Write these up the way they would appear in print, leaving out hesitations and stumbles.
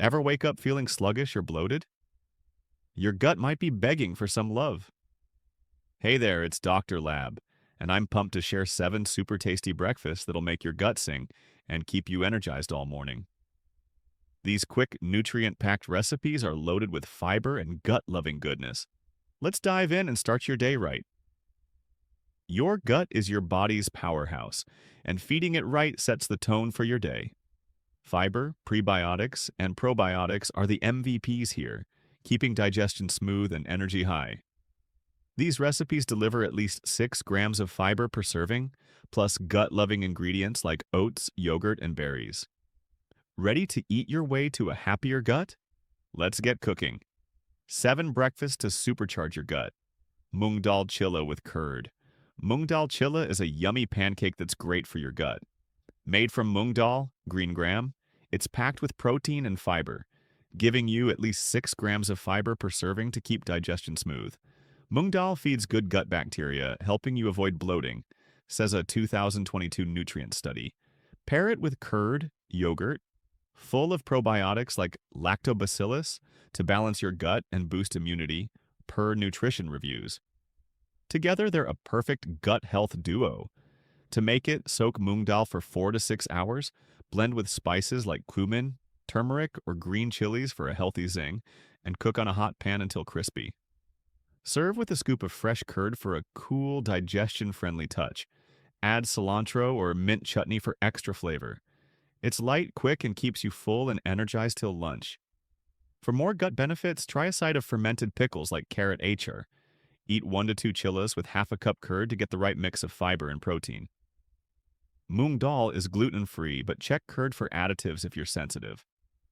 Ever wake up feeling sluggish or bloated? Your gut might be begging for some love. Hey there, it's Dr. Lab, and I'm pumped to share 7 super tasty breakfasts that'll make your gut sing and keep you energized all morning. These quick, nutrient-packed recipes are loaded with fiber and gut-loving goodness. Let's dive in and start your day right. Your gut is your body's powerhouse, and feeding it right sets the tone for your day. Fiber, prebiotics, and probiotics are the MVPs here, keeping digestion smooth and energy high. These recipes deliver at least 6 grams of fiber per serving, plus gut-loving ingredients like oats, yogurt, and berries. Ready to eat your way to a happier gut? Let's get cooking. 7 breakfasts to supercharge your gut. Moong dal chilla with curd. Moong dal chilla is a yummy pancake that's great for your gut. Made from moong dal, green gram, it's packed with protein and fiber, giving you at least 6 grams of fiber per serving to keep digestion smooth. Moong dal feeds good gut bacteria, helping you avoid bloating, says a 2022 nutrient study. Pair it with curd, yogurt, full of probiotics like lactobacillus to balance your gut and boost immunity, per nutrition reviews. Together, they're a perfect gut health duo. To make it, soak moong dal for 4 to 6 hours, blend with spices like cumin, turmeric, or green chilies for a healthy zing, and cook on a hot pan until crispy. Serve with a scoop of fresh curd for a cool, digestion-friendly touch. Add cilantro or mint chutney for extra flavor. It's light, quick, and keeps you full and energized till lunch. For more gut benefits, try a side of fermented pickles like carrot achar. Eat 1 to 2 chillas with half a cup curd to get the right mix of fiber and protein. Moong dal is gluten-free, but check curd for additives if you're sensitive.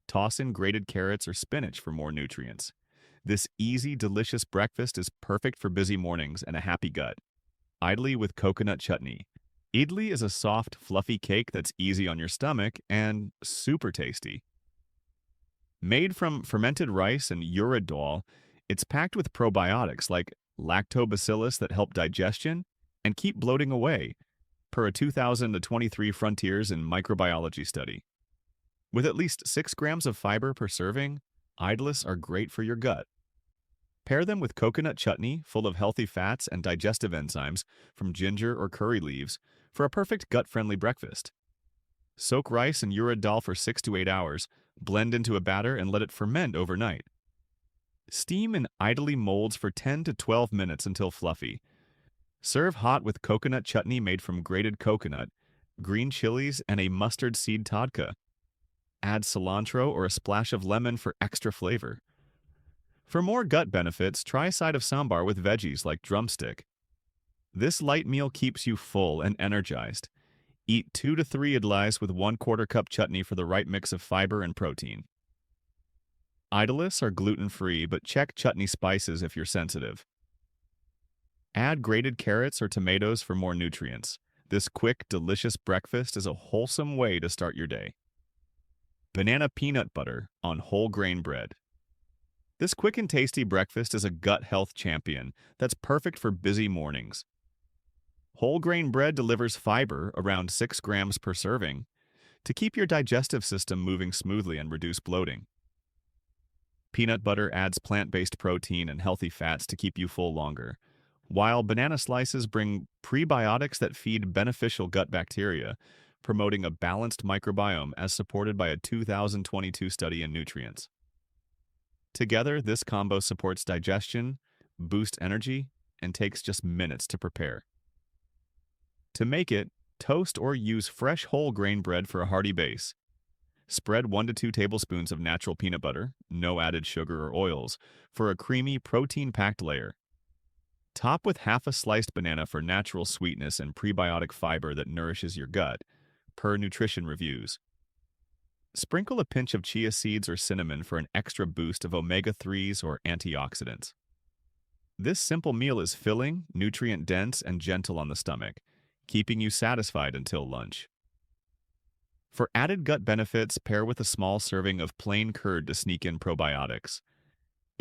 Toss in grated carrots or spinach for more nutrients. This easy, delicious breakfast is perfect for busy mornings and a happy gut. Idli with coconut chutney. Idli is a soft, fluffy cake that's easy on your stomach and super tasty. Made from fermented rice and urad dal, it's packed with probiotics like lactobacillus that help digestion and keep bloating away, per a 2023 Frontiers in Microbiology study. With at least 6 grams of fiber per serving, idlis are great for your gut. Pair them with coconut chutney, full of healthy fats and digestive enzymes from ginger or curry leaves, for a perfect gut-friendly breakfast. Soak rice and urad dal for 6 to 8 hours, blend into a batter and let it ferment overnight. Steam in idli molds for 10 to 12 minutes until fluffy. Serve hot with coconut chutney made from grated coconut, green chilies, and a mustard seed tadka. Add cilantro or a splash of lemon for extra flavor. For more gut benefits, try a side of sambar with veggies like drumstick. This light meal keeps you full and energized. Eat 2 to 3 idlis with 1/4 cup chutney for the right mix of fiber and protein. Idlis are gluten-free, but check chutney spices if you're sensitive. Add grated carrots or tomatoes for more nutrients. This quick, delicious breakfast is a wholesome way to start your day. Banana peanut butter on whole grain bread. This quick and tasty breakfast is a gut health champion that's perfect for busy mornings. Whole grain bread delivers fiber, around 6 grams per serving, to keep your digestive system moving smoothly and reduce bloating. Peanut butter adds plant-based protein and healthy fats to keep you full longer, while banana slices bring prebiotics that feed beneficial gut bacteria, promoting a balanced microbiome as supported by a 2022 study in nutrients. Together, this combo supports digestion, boosts energy, and takes just minutes to prepare. To make it, toast or use fresh whole grain bread for a hearty base. Spread 1 to 2 tablespoons of natural peanut butter, no added sugar or oils, for a creamy, protein-packed layer. Top with half a sliced banana for natural sweetness and prebiotic fiber that nourishes your gut, per nutrition reviews. Sprinkle a pinch of chia seeds or cinnamon for an extra boost of omega-3s or antioxidants. This simple meal is filling, nutrient-dense, and gentle on the stomach, keeping you satisfied until lunch. For added gut benefits, pair with a small serving of plain curd to sneak in probiotics.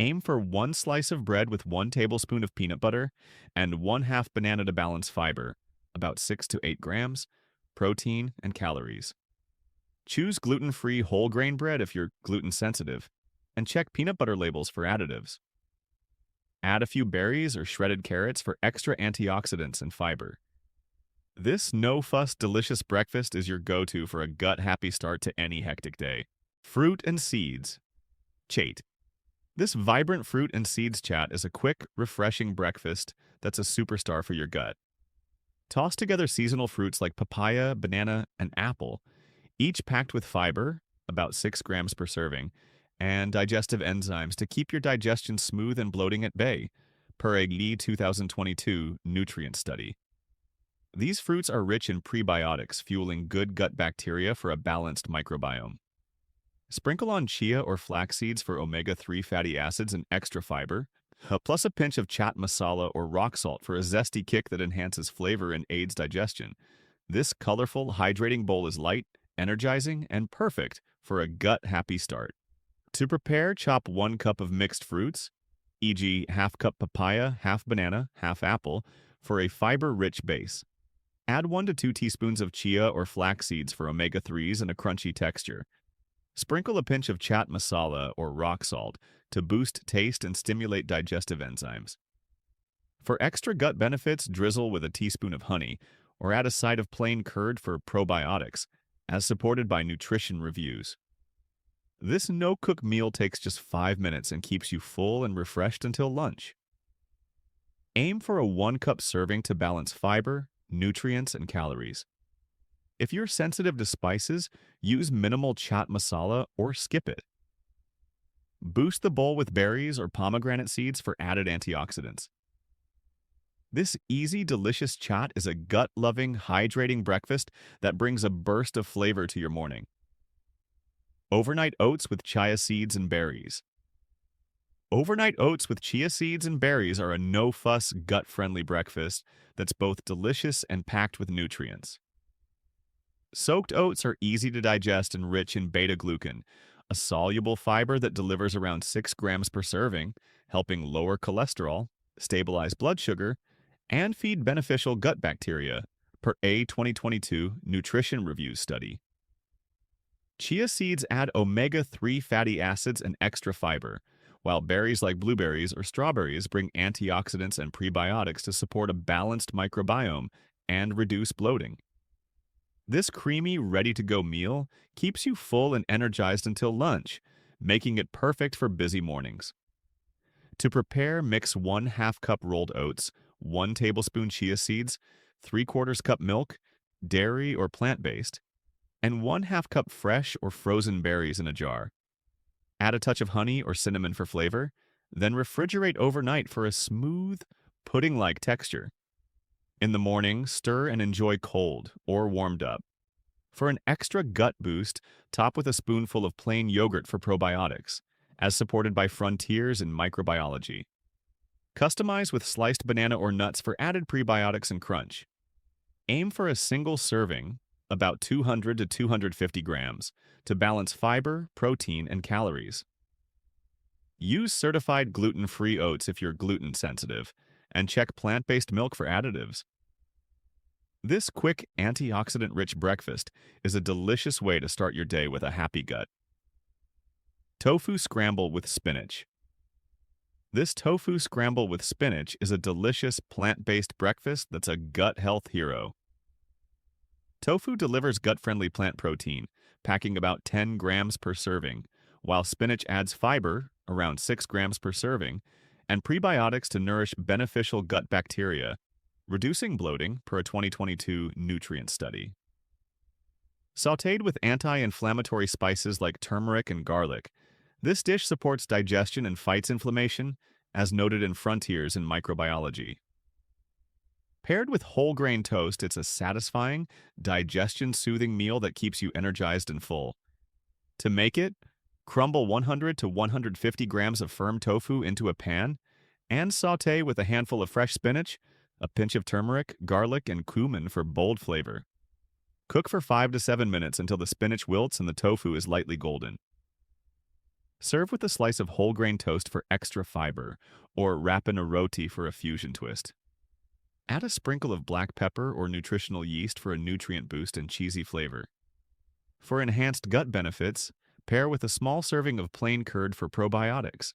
Aim for 1 slice of bread with 1 tablespoon of peanut butter and 1/2 banana to balance fiber, about 6 to 8 grams, protein, and calories. Choose gluten-free whole grain bread if you're gluten sensitive, and check peanut butter labels for additives. Add a few berries or shredded carrots for extra antioxidants and fiber. This no-fuss delicious breakfast is your go-to for a gut-happy start to any hectic day. Fruit and seeds. Chait. This vibrant fruit and seeds chat is a quick, refreshing breakfast that's a superstar for your gut. Toss together seasonal fruits like papaya, banana, and apple, each packed with fiber, about 6 grams per serving, and digestive enzymes to keep your digestion smooth and bloating at bay, per a Lee 2022 nutrient study. These fruits are rich in prebiotics, fueling good gut bacteria for a balanced microbiome. Sprinkle on chia or flax seeds for omega-3 fatty acids and extra fiber, plus a pinch of chaat masala or rock salt for a zesty kick that enhances flavor and aids digestion. This colorful, hydrating bowl is light, energizing, and perfect for a gut-happy start. To prepare, chop 1 cup of mixed fruits, e.g. half cup papaya, half banana, half apple, for a fiber-rich base. Add 1 to 2 teaspoons of chia or flax seeds for omega-3s and a crunchy texture. Sprinkle a pinch of chaat masala or rock salt to boost taste and stimulate digestive enzymes. For extra gut benefits, drizzle with a teaspoon of honey or add a side of plain curd for probiotics, as supported by nutrition reviews. This no-cook meal takes just 5 minutes and keeps you full and refreshed until lunch. Aim for a 1-cup serving to balance fiber, nutrients, and calories. If you're sensitive to spices, use minimal chaat masala or skip it. Boost the bowl with berries or pomegranate seeds for added antioxidants. This easy, delicious chaat is a gut-loving, hydrating breakfast that brings a burst of flavor to your morning. Overnight oats with chia seeds and berries. Overnight oats with chia seeds and berries are a no-fuss, gut-friendly breakfast that's both delicious and packed with nutrients. Soaked oats are easy to digest and rich in beta-glucan, a soluble fiber that delivers around 6 grams per serving, helping lower cholesterol, stabilize blood sugar, and feed beneficial gut bacteria, per a 2022 Nutrition Reviews study. Chia seeds add omega-3 fatty acids and extra fiber, while berries like blueberries or strawberries bring antioxidants and prebiotics to support a balanced microbiome and reduce bloating. This creamy, ready-to-go meal keeps you full and energized until lunch, making it perfect for busy mornings. To prepare, mix 1/2 cup rolled oats, 1 tablespoon chia seeds, 3/4 cup milk, dairy or plant-based, and 1/2 cup fresh or frozen berries in a jar. Add a touch of honey or cinnamon for flavor, then refrigerate overnight for a smooth, pudding-like texture. In the morning, stir and enjoy cold or warmed up. For an extra gut boost, top with a spoonful of plain yogurt for probiotics, as supported by frontiers in microbiology. Customize with sliced banana or nuts for added prebiotics and crunch. Aim for a single serving, about 200 to 250 grams, to balance fiber, protein, and calories. Use certified gluten-free oats if you're gluten sensitive, and check plant-based milk for additives. This quick, antioxidant-rich breakfast is a delicious way to start your day with a happy gut. Tofu scramble with spinach. This tofu scramble with spinach is a delicious plant-based breakfast that's a gut health hero. Tofu delivers gut-friendly plant protein, packing about 10 grams per serving, while spinach adds fiber, around 6 grams per serving, and prebiotics to nourish beneficial gut bacteria, reducing bloating per a 2022 nutrient study. Sautéed with anti-inflammatory spices like turmeric and garlic, this dish supports digestion and fights inflammation, as noted in Frontiers in Microbiology. Paired with whole grain toast, it's a satisfying, digestion-soothing meal that keeps you energized and full. To make it, crumble 100 to 150 grams of firm tofu into a pan and sauté with a handful of fresh spinach, a pinch of turmeric, garlic, and cumin for bold flavor. Cook for 5 to 7 minutes until the spinach wilts and the tofu is lightly golden. Serve with a slice of whole grain toast for extra fiber, or wrap in a roti for a fusion twist. Add a sprinkle of black pepper or nutritional yeast for a nutrient boost and cheesy flavor. For enhanced gut benefits, pair with a small serving of plain curd for probiotics.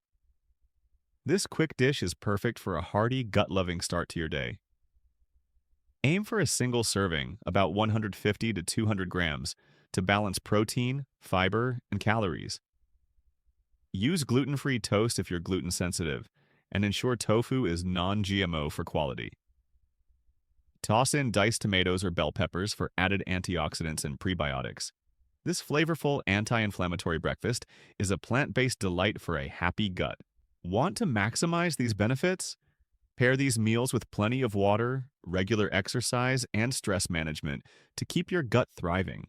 This quick dish is perfect for a hearty, gut-loving start to your day. Aim for a single serving, about 150 to 200 grams, to balance protein, fiber, and calories. Use gluten-free toast if you're gluten sensitive, and ensure tofu is non-GMO for quality. Toss in diced tomatoes or bell peppers for added antioxidants and prebiotics. This flavorful anti-inflammatory breakfast is a plant-based delight for a happy gut. Want to maximize these benefits? Pair these meals with plenty of water, regular exercise, and stress management to keep your gut thriving.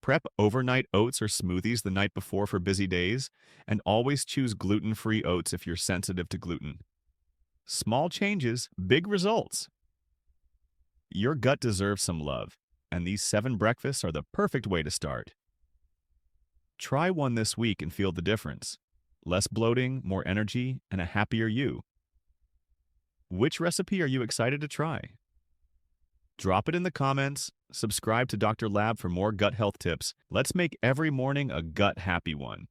Prep overnight oats or smoothies the night before for busy days, and always choose gluten-free oats if you're sensitive to gluten. Small changes, big results. Your gut deserves some love, and these 7 breakfasts are the perfect way to start. Try one this week and feel the difference. Less bloating, more energy, and a happier you. Which recipe are you excited to try? Drop it in the comments, subscribe to Dr. Lab for more gut health tips. Let's make every morning a gut-happy one.